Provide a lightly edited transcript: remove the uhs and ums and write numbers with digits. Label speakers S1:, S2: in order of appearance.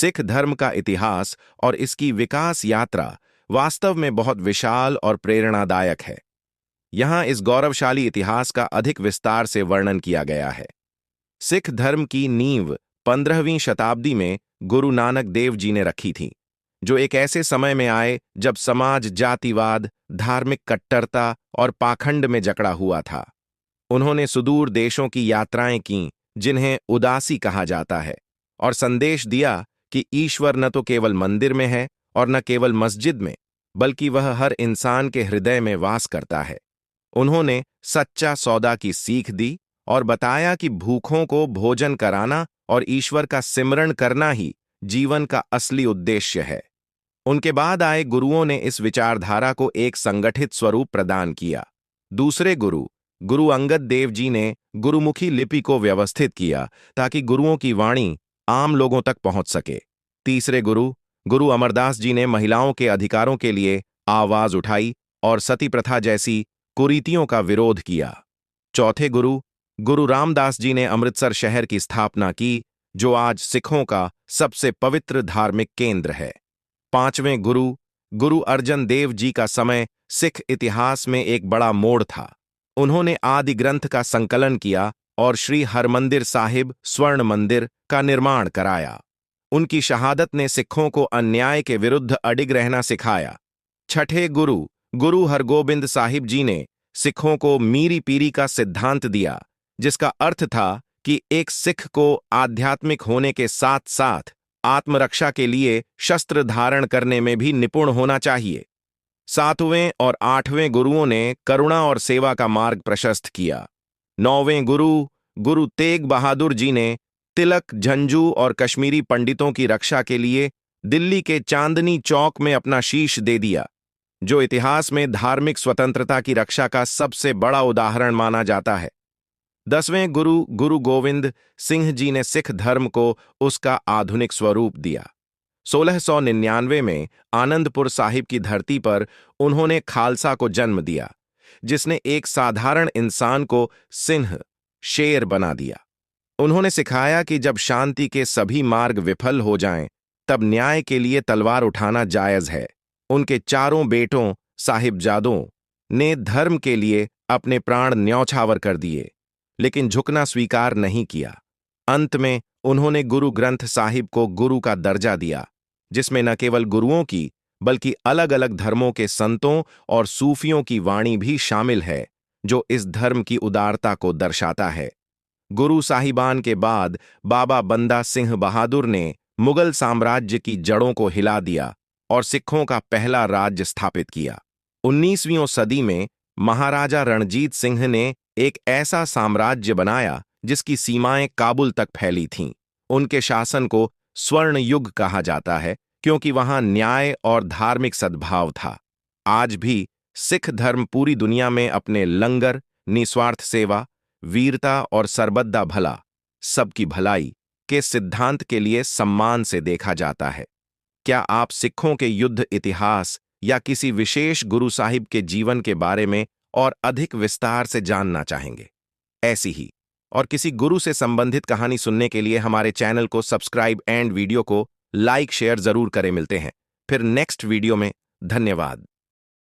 S1: सिख धर्म का इतिहास और इसकी विकास यात्रा वास्तव में बहुत विशाल और प्रेरणादायक है। यहाँ इस गौरवशाली इतिहास का अधिक विस्तार से वर्णन किया गया है। सिख धर्म की नींव 15वीं शताब्दी में गुरु नानक देव जी ने रखी थी, जो एक ऐसे समय में आए जब समाज जातिवाद, धार्मिक कट्टरता और पाखंड में जकड़ा हुआ था। उन्होंने सुदूर देशों की यात्राएं की, जिन्हें उदासी कहा जाता है, और संदेश दिया कि ईश्वर न तो केवल मंदिर में है और न केवल मस्जिद में, बल्कि वह हर इंसान के हृदय में वास करता है। उन्होंने सच्चा सौदा की सीख दी और बताया कि भूखों को भोजन कराना और ईश्वर का सिमरण करना ही जीवन का असली उद्देश्य है। उनके बाद आए गुरुओं ने इस विचारधारा को एक संगठित स्वरूप प्रदान किया। दूसरे गुरु, गुरु अंगद देव जी ने गुरुमुखी लिपि को व्यवस्थित किया ताकि गुरुओं की वाणी आम लोगों तक पहुंच सके। तीसरे गुरु, गुरु अमरदास जी ने महिलाओं के अधिकारों के लिए आवाज उठाई और सती प्रथा जैसी कुरीतियों का विरोध किया। चौथे गुरु, गुरु रामदास जी ने अमृतसर शहर की स्थापना की, जो आज सिखों का सबसे पवित्र धार्मिक केंद्र है। पांचवें गुरु, गुरु अर्जन देव जी का समय सिख इतिहास में एक बड़ा मोड़ था। उन्होंने आदि ग्रंथ का संकलन किया और श्री हरमंदिर साहिब स्वर्ण मंदिर का निर्माण कराया। उनकी शहादत ने सिखों को अन्याय के विरुद्ध अडिग रहना सिखाया। छठे गुरु, गुरु हरगोबिंद साहिब जी ने सिखों को मीरी पीरी का सिद्धांत दिया, जिसका अर्थ था कि एक सिख को आध्यात्मिक होने के साथ साथ आत्मरक्षा के लिए शस्त्र धारण करने में भी निपुण होना चाहिए। सातवें और आठवें गुरुओं ने करुणा और सेवा का मार्ग प्रशस्त किया। नौवें गुरु, गुरु तेग बहादुर जी ने तिलक, झंझू और कश्मीरी पंडितों की रक्षा के लिए दिल्ली के चांदनी चौक में अपना शीश दे दिया, जो इतिहास में धार्मिक स्वतंत्रता की रक्षा का सबसे बड़ा उदाहरण माना जाता है। 10वें गुरु, गुरु गोविंद सिंह जी ने सिख धर्म को उसका आधुनिक स्वरूप दिया। 1699 में आनंदपुर साहिब की धरती पर उन्होंने खालसा को जन्म दिया, जिसने एक साधारण इंसान को सिंह, शेर बना दिया। उन्होंने सिखाया कि जब शांति के सभी मार्ग विफल हो जाएं, तब न्याय के लिए तलवार उठाना जायज है। उनके चारों बेटों साहिबजादों ने धर्म के लिए अपने प्राण न्यौछावर कर दिए, लेकिन झुकना स्वीकार नहीं किया। अंत में उन्होंने गुरु ग्रंथ साहिब को गुरु का दर्जा दिया, जिसमें न केवल गुरुओं की बल्कि अलग अलग धर्मों के संतों और सूफियों की वाणी भी शामिल है, जो इस धर्म की उदारता को दर्शाता है। गुरु साहिबान के बाद बाबा बंदा सिंह बहादुर ने मुगल साम्राज्य की जड़ों को हिला दिया और सिखों का पहला राज्य स्थापित किया। 19वीं सदी में महाराजा रणजीत सिंह ने एक ऐसा साम्राज्य बनाया जिसकी सीमाएं काबुल तक फैली थीं। उनके शासन को स्वर्ण युग कहा जाता है, क्योंकि वहां न्याय और धार्मिक सद्भाव था। आज भी सिख धर्म पूरी दुनिया में अपने लंगर, निस्वार्थ सेवा, वीरता और सरबद्दा भला, सबकी भलाई के सिद्धांत के लिए सम्मान से देखा जाता है। क्या आप सिखों के युद्ध इतिहास या किसी विशेष गुरु साहिब के जीवन के बारे में और अधिक विस्तार से जानना चाहेंगे? ऐसी ही और किसी गुरु से संबंधित कहानी सुनने के लिए हमारे चैनल को सब्सक्राइब एंड वीडियो को लाइक शेयर जरूर करें। मिलते हैं फिर नेक्स्ट वीडियो में। धन्यवाद।